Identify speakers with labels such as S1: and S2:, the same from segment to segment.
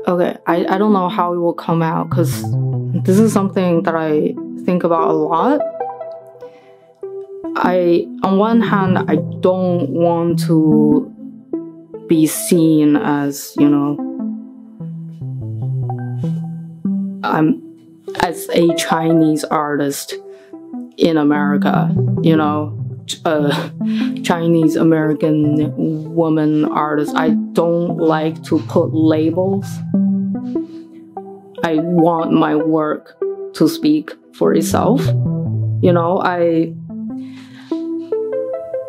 S1: Okay, I don't know how it will come out because this is something that I think about a lot. On one hand, I don't want to be seen as, you know, I'm as a Chinese artist in America, you know, a Chinese American woman artist. I don't like to put labels. I want my work to speak for itself. You know, I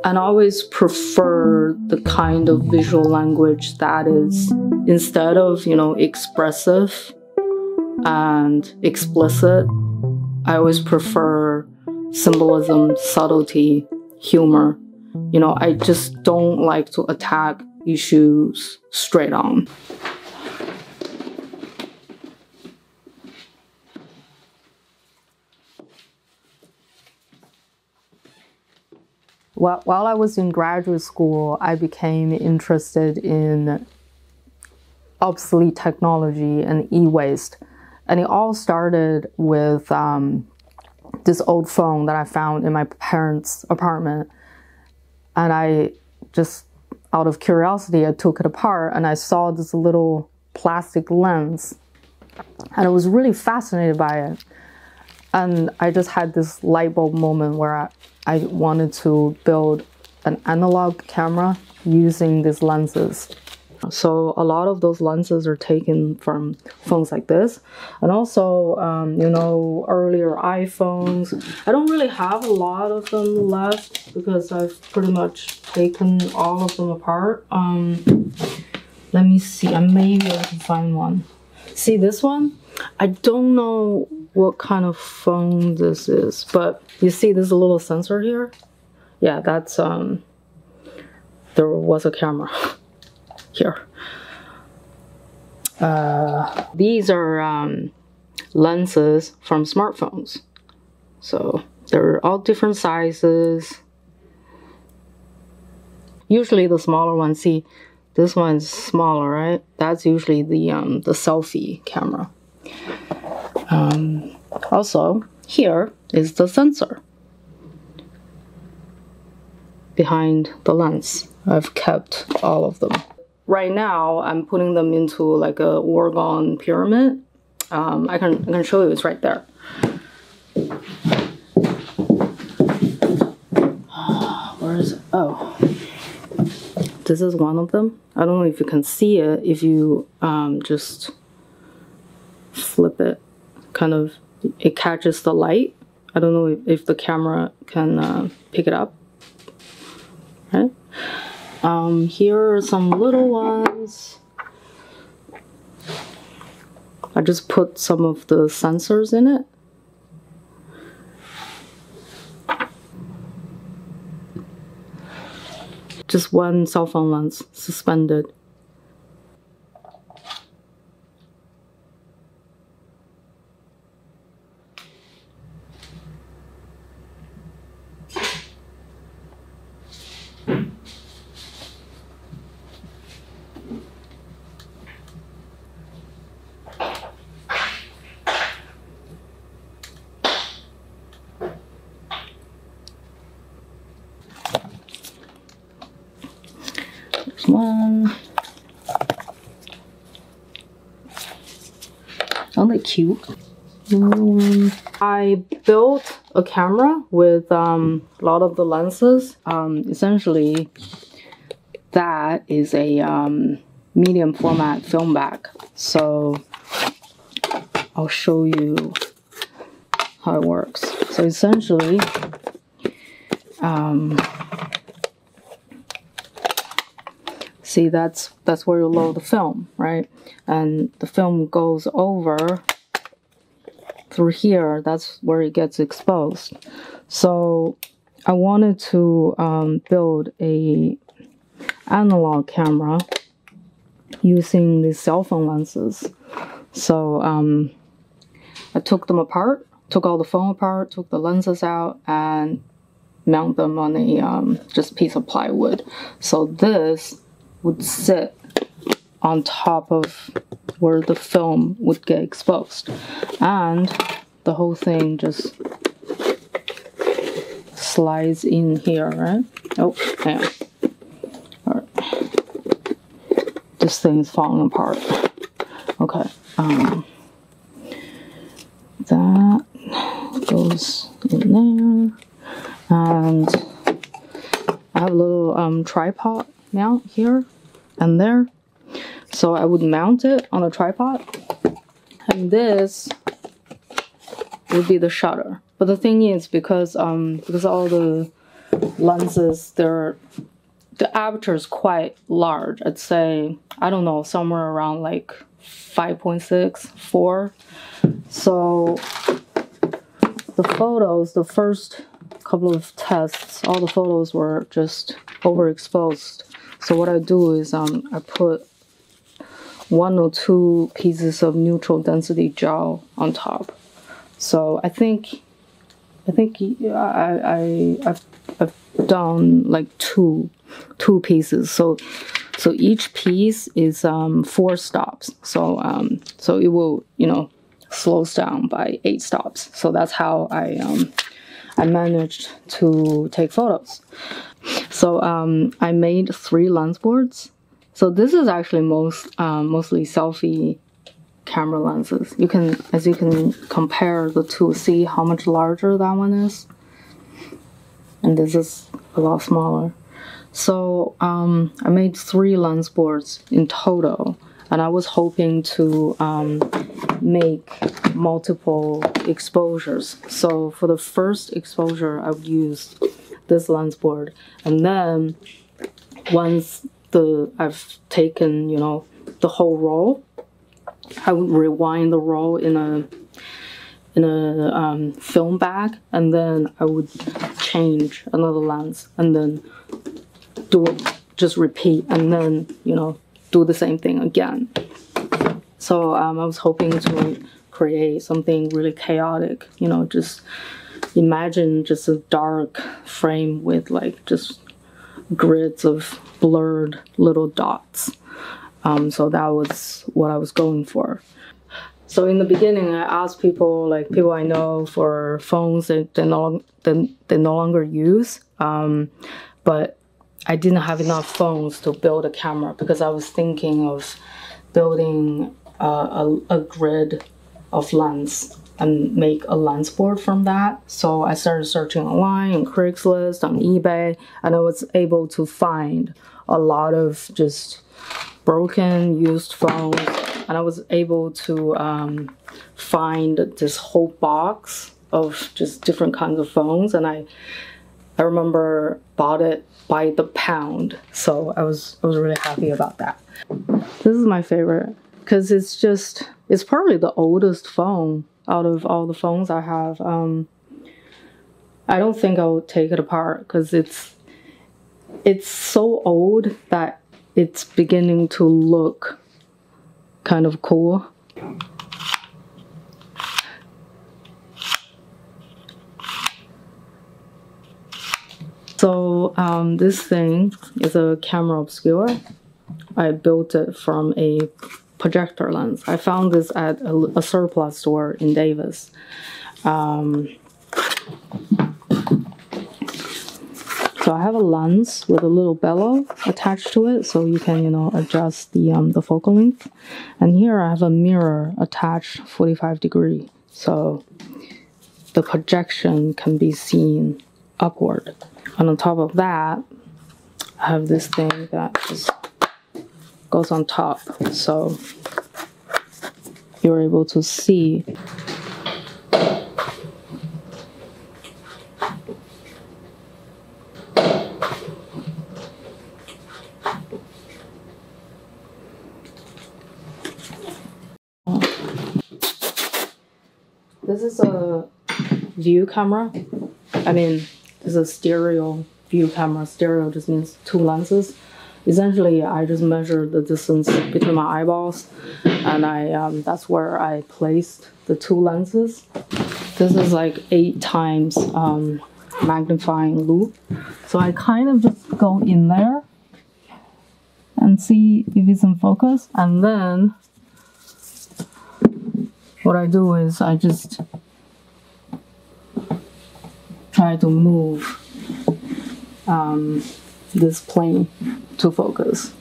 S1: always prefer the kind of visual language that is, instead of, you know, expressive and explicit, I always prefer symbolism, subtlety, humor. You know, I just don't like to attack issues straight on. While I was in graduate school, I became interested in obsolete technology and e-waste. And it all started with this old phone that I found in my parents' apartment. And I just, out of curiosity, I took it apart and I saw this little plastic lens. And I was really fascinated by it. And I just had this light bulb moment where I wanted to build an analog camera using these lenses. So a lot of those lenses are taken from phones like this. And also, you know, earlier iPhones. I don't really have a lot of them left because I've pretty much taken all of them apart. Let me see, maybe I can find one. See this one? I don't know what kind of phone this is, but you see this little sensor here? Yeah, that's, there was a camera here. These are lenses from smartphones. So they're all different sizes. Usually the smaller ones, see, this one's smaller, right? That's usually the selfie camera. Also, here is the sensor behind the lens. I've kept all of them. Right now, I'm putting them into like a orgone pyramid. I can show you, it's right there. Where is it? Oh, this is one of them. I don't know if you can see it if you just flip it. Kind of, it catches the light. I don't know if the camera can pick it up. Right? Here are some little ones. I just put some of the sensors in it. Just one cell phone lens suspended. One. Aren't they cute? I built a camera with a lot of the lenses. Essentially, that is a medium format film bag. So I'll show you how it works. So essentially, see, that's where you load the film, right? And the film goes over through here. That's where it gets exposed. So I wanted to build a analog camera using these cell phone lenses. So I took them apart, took all the phone apart, took the lenses out, and mount them on a just piece of plywood. So this would sit on top of where the film would get exposed, and the whole thing just slides in here, right? Oh, hang on. All right. This thing is falling apart. Okay. That goes in there, and I have a little tripod mount here and there, so I would mount it on a tripod, and this would be the shutter. But the thing is, because all the lenses, the aperture is quite large. I'd say, I don't know, somewhere around like 5.6, 4. So the photos, the first couple of tests, all the photos were just overexposed. So what I do is I put 1 or 2 pieces of neutral density gel on top. So I think I've done like two pieces. So each piece is 4 stops. So it will, you know, slows down by 8 stops. So that's how I managed to take photos. So I made 3 lens boards. So this is actually mostly selfie camera lenses. As you can compare the two, see how much larger that one is, and this is a lot smaller. So I made 3 lens boards in total, and I was hoping to make multiple exposures. So for the first exposure, I would use this lens board, and then once I've taken, you know, the whole roll, I would rewind the roll in a film bag, and then I would change another lens, and then just repeat, and then, you know, do the same thing again. So I was hoping to create something really chaotic, you know, just imagine just a dark frame with like just grids of blurred little dots. So that was what I was going for. So in the beginning, I asked people I know for phones that they no longer use, but I didn't have enough phones to build a camera, because I was thinking of building a grid of lens and make a lens board from that. So I started searching online, on Craigslist, on eBay, and I was able to find a lot of just broken, used phones, and I was able to find this whole box of just different kinds of phones, and I remember bought it by the pound, so I was really happy about that. This is my favorite, because it's probably the oldest phone out of all the phones I have. I don't think I'll take it apart, because it's so old that it's beginning to look kind of cool. So this thing is a camera obscura. I built it from a projector lens. I found this at a surplus store in Davis. So I have a lens with a little bellow attached to it, so you can, you know, adjust the focal length. And here I have a mirror attached 45 degree, so the projection can be seen upward. And on top of that, I have this thing that just goes on top, so you're able to see. This is a view camera. I mean, this is a stereo view camera. Stereo just means 2 lenses. Essentially, I just measured the distance between my eyeballs, and that's where I placed the 2 lenses. This is like 8 times magnifying loop. So I kind of just go in there and see if it's in focus, and then what I do is I just try to move this plane to focus.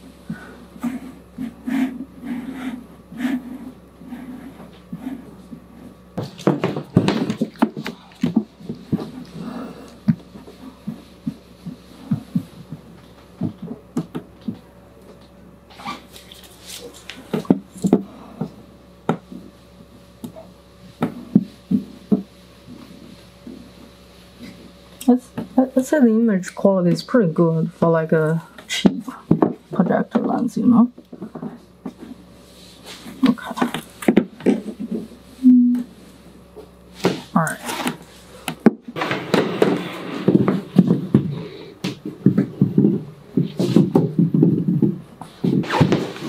S1: I'd say the image quality is pretty good for like a cheap projector lens, you know? Okay. Alright.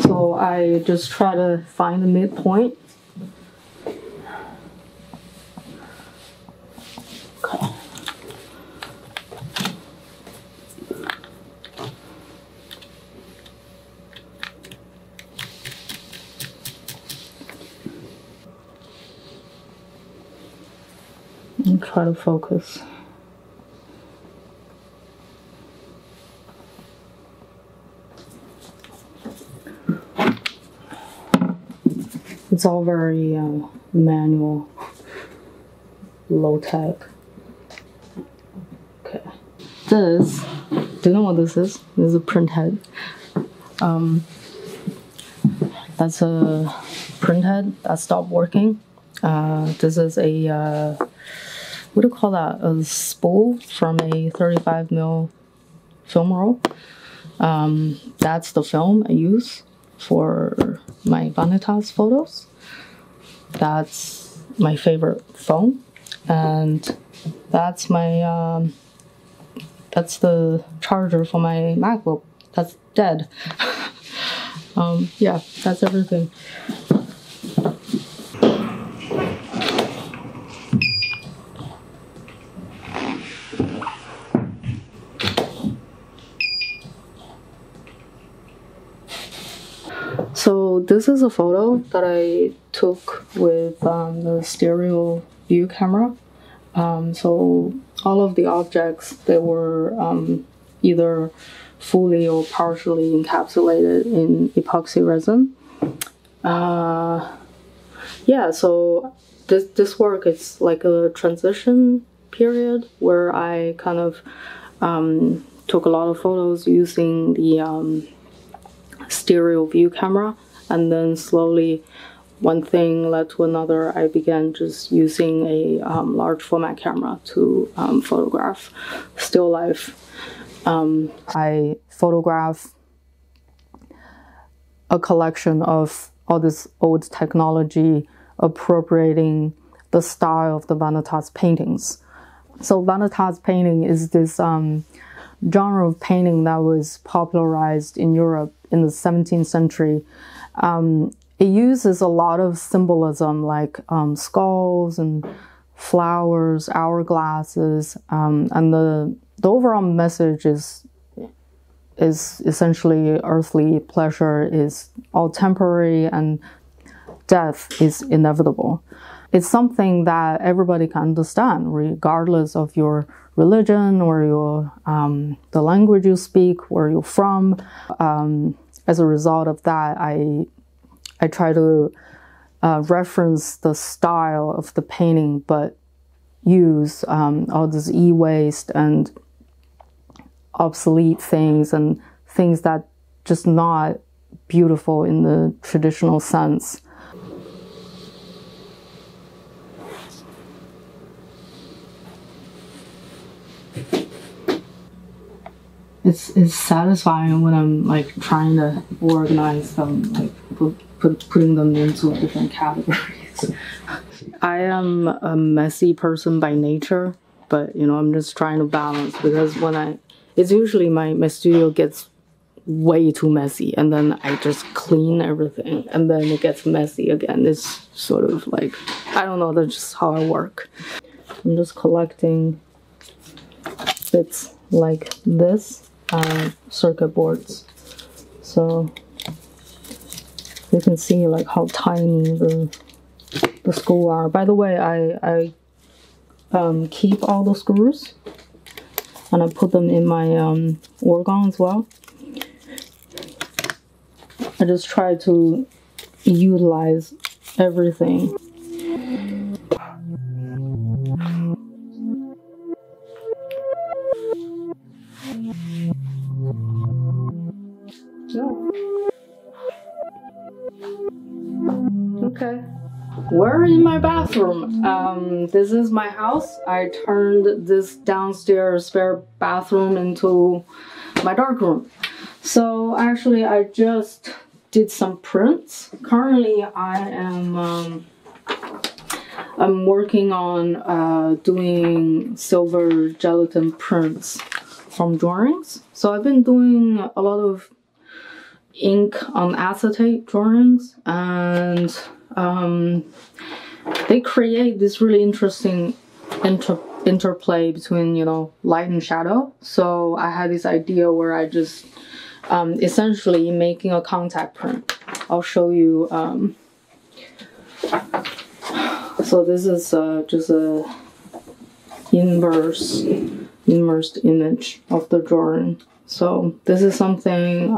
S1: So I just try to find the midpoint. Okay. And try to focus. It's all very manual, low tech. Okay. This, do you know what this is? This is a print head. That's a print head that stopped working. This is a what do you call that? A spool from a 35mm film roll. That's the film I use for my Vanitas photos. That's my favorite phone, and that's my that's the charger for my MacBook. That's dead. Yeah, that's everything. So this is a photo that I took with the stereo view camera. So all of the objects, they were either fully or partially encapsulated in epoxy resin. Yeah, so this work is like a transition period where I kind of took a lot of photos using the stereo view camera, and then slowly one thing led to another. I began just using a large format camera to photograph still life. I photograph a collection of all this old technology appropriating the style of the Vanitas paintings. So Vanitas painting is this genre of painting that was popularized in Europe in the 17th century. It uses a lot of symbolism like skulls and flowers, hourglasses, and the overall message is essentially earthly pleasure is all temporary and death is inevitable. It's something that everybody can understand regardless of your religion or your the language you speak, where you're from. As a result of that, I try to reference the style of the painting, but use all this e-waste and obsolete things and things that just not beautiful in the traditional sense. It's satisfying when I'm like trying to organize them, like putting them into different categories. I am a messy person by nature, but you know, I'm just trying to balance, because when it's usually my studio gets way too messy, and then I just clean everything, and then it gets messy again. It's sort of like, I don't know, that's just how I work. I'm just collecting bits like this. Circuit boards, so you can see like how tiny the the screw are. By the way, I keep all the screws and I put them in my organ as well. I just try to utilize everything. No. Okay. We're in my bathroom. This is my house. I turned this downstairs spare bathroom into my dark room. So actually I just did some prints. Currently I am I'm working on doing silver gelatin prints from drawings. So I've been doing a lot of ink on acetate drawings, and they create this really interesting interplay between, you know, light and shadow. So I had this idea where I just essentially making a contact print. I'll show you. So this is just a immersed image of the drawing. So this is something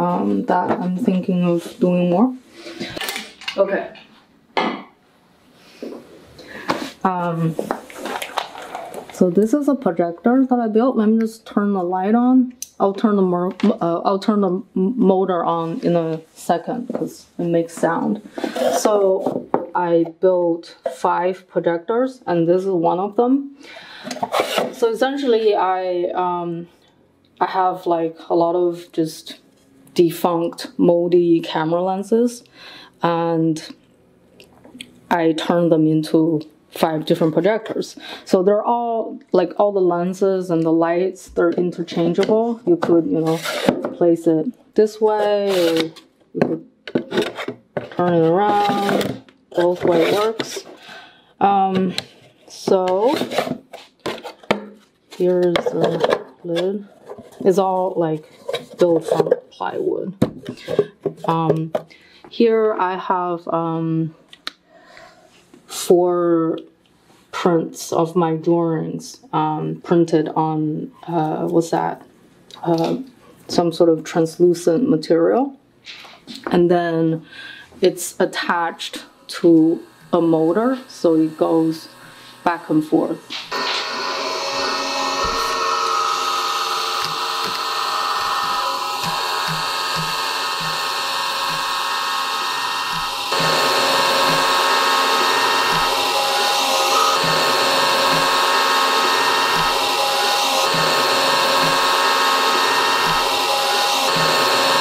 S1: that I'm thinking of doing more. Okay. So this is a projector that I built. Let me just turn the light on. I'll turn the motor on in a second because it makes sound. So I built 5 projectors, and this is one of them. So essentially, I have like a lot of just defunct, moldy camera lenses, and I turned them into 5 different projectors. So they're all, like, all the lenses and the lights, they're interchangeable. You could, you know, place it this way, or you could turn it around. Both way works. So here's the lid. It's all like built from plywood. Here I have 4 prints of my drawings printed on what's that? Some sort of translucent material, and then it's attached to a motor, so it goes back and forth.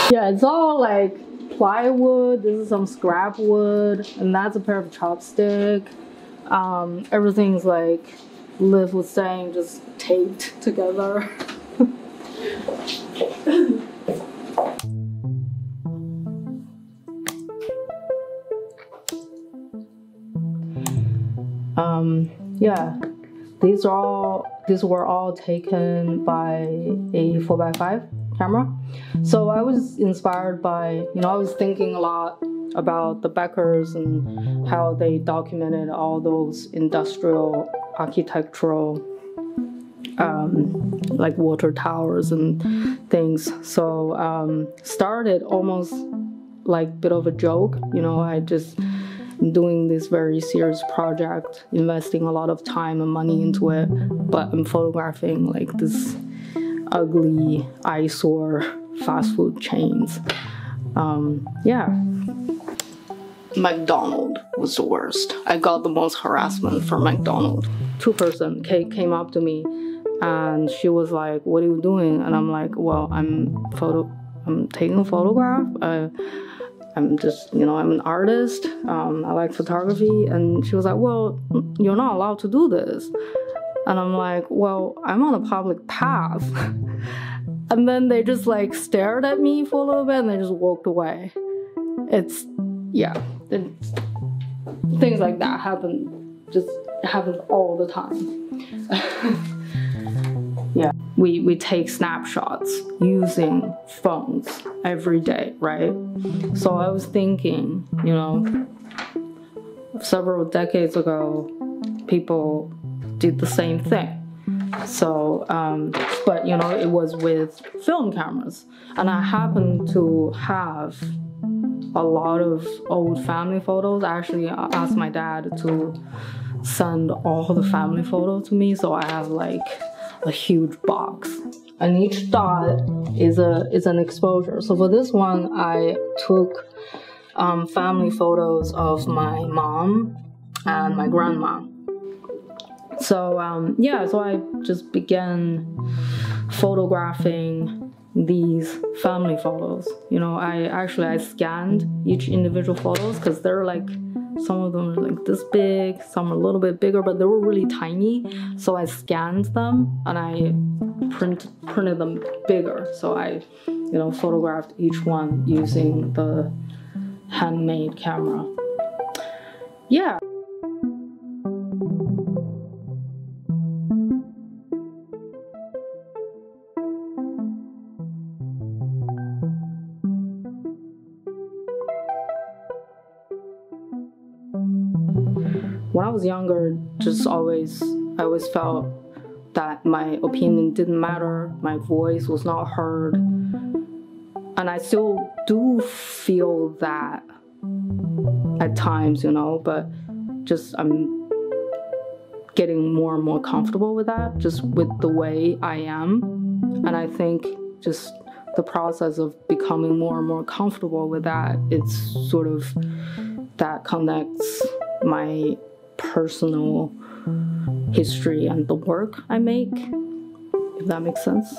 S1: Yeah, it's all like plywood. This is some scrap wood, and that's a pair of chopstick. Everything's like Liv was saying, just taped together. Yeah, these were all taken by a 4x5 camera. So I was inspired by, you know, I was thinking a lot about the Beckers and how they documented all those industrial architectural like water towers and things. So started almost like a bit of a joke, you know. I just doing this very serious project, investing a lot of time and money into it, but I'm photographing like this ugly eyesore fast food chains. Yeah, McDonald's was the worst. I got the most harassment from McDonald's. 2-person came up to me and she was like, "What are you doing?" And I'm like, "Well, I'm taking a photograph. I'm just, you know, I'm an artist. I like photography." And she was like, "Well, you're not allowed to do this." And I'm like, "Well, I'm on a public path." And then they just like stared at me for a little bit and they just walked away. It's, yeah, things like that happen all the time. Yeah, we take snapshots using phones every day, right? So I was thinking, you know, several decades ago, people did the same thing. So, but you know, it was with film cameras. And I happen to have a lot of old family photos. I actually asked my dad to send all the family photos to me, so I have like a huge box. And each dot is an exposure. So for this one, I took family photos of my mom and my grandma. So yeah, so I just began photographing these family photos. You know, I scanned each individual photos because they're like, some of them are like this big, some are a little bit bigger, but they were really tiny. So I scanned them and I printed them bigger. So I, you know, photographed each one using the handmade camera. Yeah. When I was younger, I always felt that my opinion didn't matter, my voice was not heard. And I still do feel that at times, you know, but just I'm getting more and more comfortable with that, just with the way I am. And I think just the process of becoming more and more comfortable with that, it's sort of, that connects my personal history and the work I make, if that makes sense.